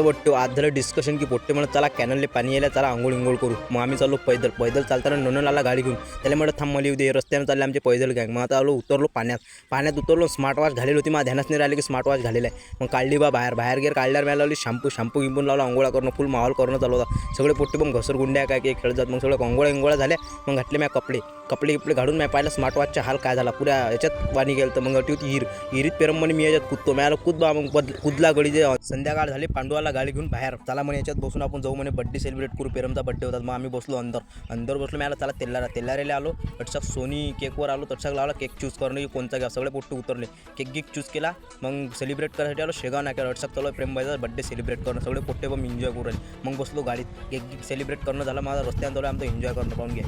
पोट्टे आज झालं डिस्कशन की पोट्टे म्हणत चला कॅनलले पाणी यायला, चला आंघोळ करू. मग आम्ही चाललो पैदल चालताना ननन आला गाडी घेऊन. त्याला म्हणत थांब मला येऊ दे, रस्त्यानं चालले आमचे पैदल गँग. मग आता उतरलो पाण्यात उतरलो. स्मार्ट वॉच घालेली होती, मला ध्यानच नाही राहिले की स्मार्ट वॉच घालेला आहे. मग काढली बाहेर गेर काढल्यावर मला लावली शॅम्पू गिंपून लावला, आंघोळा करणं फुल माहोल करणं चालू होता. सगळे पोट्टे पण घसरगुंड्या काय खेळत जात. मग सगळं अंघोळा झाल्या. मग घातले मी कपडे घालून मी पाहिलं स्मार्ट वॉचचा हाल काय झाला, पुऱ्या याच्यात पाणी गेलं. तर मग अटी होती हिरीत पेरम म्हणे, मी याच्यात कुदतो. मला मग कुदला गडी. जे संध्याकाळ झाली, पांडवाला गाडी घेऊन बाहेर चला म्हणे याच्यात बसून आपण जाऊ म्हणे बड्डे सेलिब्रेट करू. पेरमचा बड्डे होता. मग आम्ही बसलो अंदर बसलो. मी चला तेल्लारेला आलो. तटसाक सोनी केकवर आलो. तटसाक लावला केक चूज करणं की कोणता घ्या. सगळे पोट्टे उतरले, केक चूज केला. मग सेलिब्रेट करायसाठी आलो शेगाव नाक्यावर. अटसाक चालू प्रेमबाईचा बड्डे सेलिब्रेट करणं. सगळे पोट्टे पण एन्जॉय करू राहिले. मग बसलो गाडीत, केक सेलिब्रेट करणं झालं. माझा रस्त्यानं चालू आमचं एन्जॉय करणं पाहून घ्या.